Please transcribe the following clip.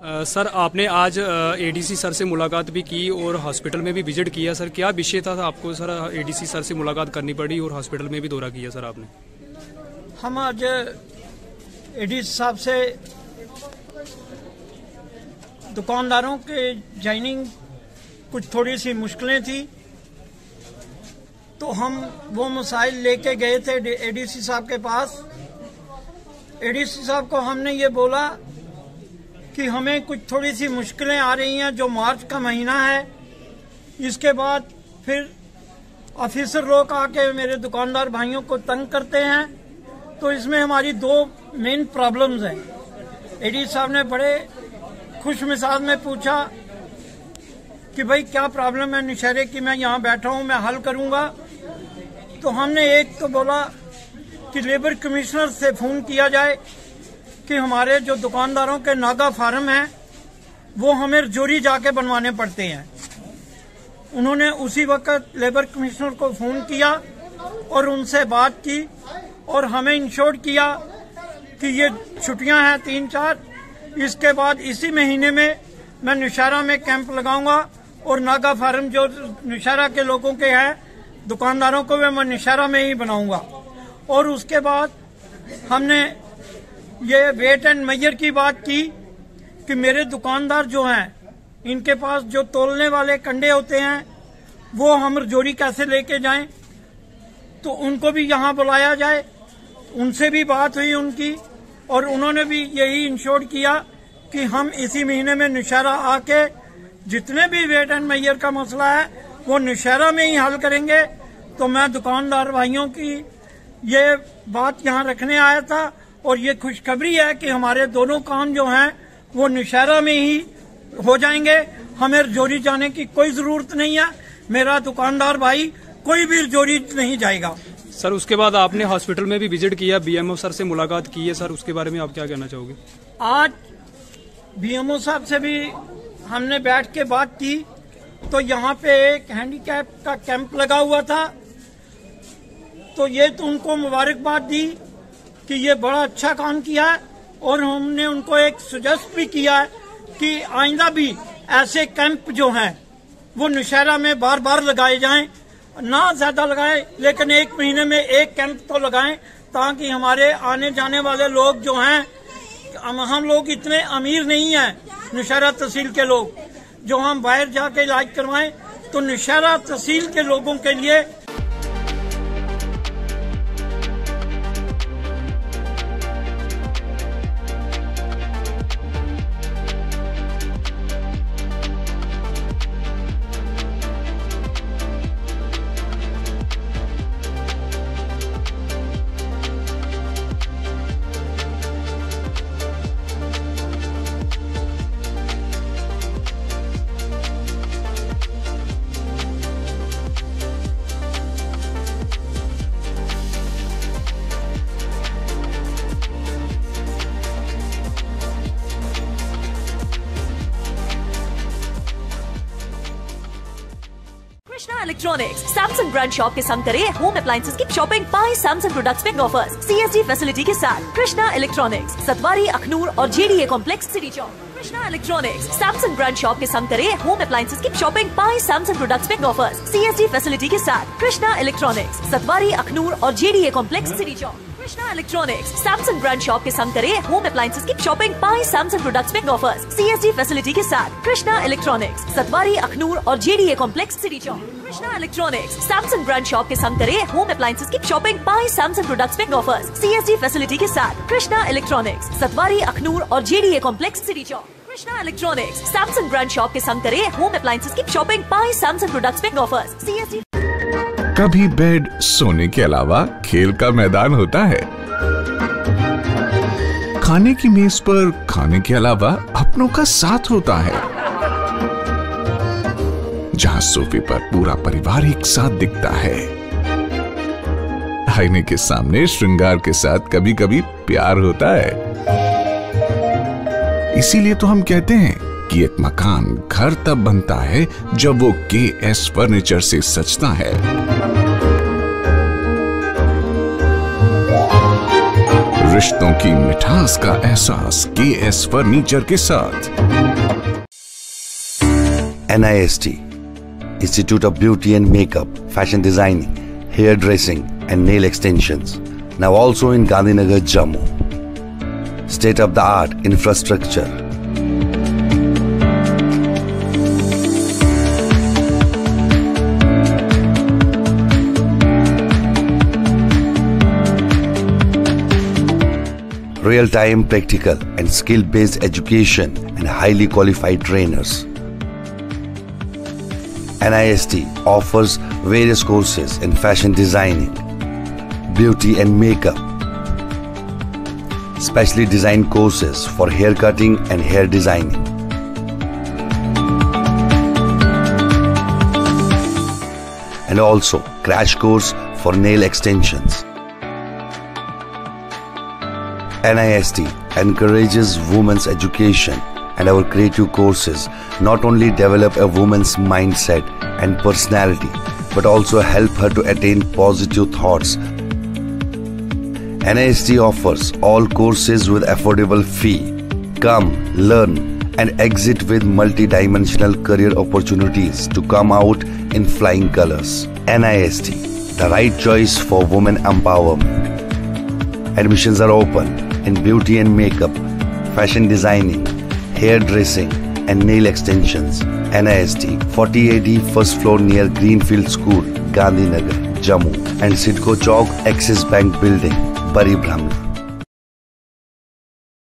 Sir आपने आज ADC sir से मुलाकात भी की और हॉस्पिटल में भी विजिट किया। सर क्या विषय था आपको सर एडीसी सर से मुलाकात करनी पड़ी और हॉस्पिटल में भी दौरा किया सर आपने? हम आज एडीसी साहब से दुकानदारों के ज्वाइनिंग कुछ थोड़ी सी मुश्किलें थी, तो हम वो मसाइल लेके गए थे एडीसी साहब के पास। एडीसी साहब को हमने ये बोला कि हमें कुछ थोड़ी सी मुश्किलें आ रही हैं, जो मार्च का महीना है। इसके बाद फिर ऑफिसर लोग आके मेरे दुकानदार भाइयों को तंग करते हैं, तो इसमें हमारी दो मेन प्रॉब्लम्स हैं। एडीसी साहब ने बड़े खुश मिजाज में पूछा कि भाई क्या प्रॉब्लम है नौशहरे की, मैं यहाँ बैठा हूँ, मैं हल करूँगा। तो हमने एक तो बोला कि लेबर कमिश्नर से फोन किया जाए कि हमारे जो दुकानदारों के नागा फार्म हैं वो हमें रजौरी जाके बनवाने पड़ते हैं। उन्होंने उसी वक्त लेबर कमिश्नर को फोन किया और उनसे बात की और हमें इंश्योर किया कि ये छुट्टियां हैं 3-4, इसके बाद इसी महीने में मैं नौशहरा में कैंप लगाऊंगा और नागा फार्म जो नौशहरा के लोगों के हैं दुकानदारों को मैं नौशहरा में ही बनाऊंगा। और उसके बाद हमने ये वेट एंड मेजर की बात की कि मेरे दुकानदार जो हैं इनके पास जो तोलने वाले कंडे होते हैं वो हम रजौरी कैसे लेके जाएं, तो उनको भी यहाँ बुलाया जाए। उनसे भी बात हुई उनकी और उन्होंने भी यही इंश्योर किया कि हम इसी महीने में नौशहरा आके जितने भी वेट एंड मेजर का मसला है वो नौशहरा में ही हल करेंगे। तो मैं दुकानदार भाइयों की ये बात यहाँ रखने आया था और ये खुशखबरी है कि हमारे दोनों काम जो हैं वो नौशहरा में ही हो जाएंगे। हमें रजौरी जाने की कोई जरूरत नहीं है, मेरा दुकानदार भाई कोई भी रजौरी नहीं जाएगा। सर उसके बाद आपने हॉस्पिटल में भी विजिट किया, बीएमओ सर से मुलाकात की है, सर उसके बारे में आप क्या कहना चाहोगे? आज बीएमओ साहब से भी हमने बैठ के बात की, तो यहाँ पे एक हैंडीकैप का कैंप लगा हुआ था, तो ये तो उनको मुबारकबाद दी कि ये बड़ा अच्छा काम किया है और हमने उनको एक सजेस्ट भी किया है कि आइंदा भी ऐसे कैंप जो हैं वो नौशहरा में बार बार लगाए जाएं, ना ज्यादा लगाएं लेकिन एक महीने में एक कैंप तो लगाएं, ताकि हमारे आने जाने वाले लोग जो हैं, हम लोग इतने अमीर नहीं हैं नौशहरा तहसील के लोग, जो हम बाहर जाके इलाज करवाएं, तो नौशहरा तहसील के लोगों के लिए Krishna electronics Samsung brand shop के संग करें होम अप्लायंसेज की shopping, buy Samsung products big offers, CSD facility के साथ। कृष्णा इलेक्ट्रॉनिक्स, सतवारी, अखनूर और JDA complex, city Chowk. Krishna electronics Samsung brand shop के संग करें होम अप्लायंसेज की shopping, buy Samsung products big offers, CSD facility के साथ। कृष्णा इलेक्ट्रॉनिक्स, सतवारी, अखनूर और JDA complex, city Chowk. Krishna electronics Samsung brand shop के संग करें होम अप्लायंसेज की shopping, buy Samsung products big offers, CSD facility के साथ। कृष्णा इलेक्ट्रॉनिक्स, सतवारी, अखनूर और JDA complex, city Chowk. Krishna electronics Samsung brand shop के संग करें होम अप्लायंसेज की shopping, buy Samsung products big offers, CSD facility के साथ। कृष्णा इलेक्ट्रॉनिक्स, सतवारी, अखनूर और JDA complex, city Chowk. Krishna electronics Samsung brand shop के संग करें होम अप्लायंसेज की shopping, buy Samsung products big offers, CSD. कभी बेड सोने के अलावा खेल का मैदान होता है, खाने की मेज पर खाने के अलावा अपनों का साथ होता है, जहां सोफे पर पूरा परिवार एक साथ दिखता है। आईने के सामने श्रृंगार के साथ कभी कभी प्यार होता है। इसीलिए तो हम कहते हैं कि एक मकान घर तब बनता है जब वो KS फर्नीचर से सजता है। रिश्तों की मिठास का एहसास KS फर्नीचर के साथ। NIST, Institute of Beauty and Makeup, Fashion Designing, Hair Dressing and Nail Extensions. Now also in Gandhinagar, Jammu. State-of-the-art infrastructure. Real-time practical and skill-based education and highly qualified trainers. NIST offers various courses in fashion designing, beauty and makeup, specially designed courses for hair cutting and hair designing. And also crash course for nail extensions. NIST encourages women's education, and our creative courses not only develop a woman's mindset and personality, but also help her to attain positive thoughts. NIST offers all courses with affordable fee. Come, learn, and exit with multi-dimensional career opportunities to come out in flying colors. NIST, the right choice for women empowerment. Admissions are open in beauty and makeup, fashion designing, hair dressing and nail extensions. NIST, 40AD first floor near Greenfield School, Gandhinagar, Jammu, and Sidco Chowk, Axis Bank Building, Bari Brahmana.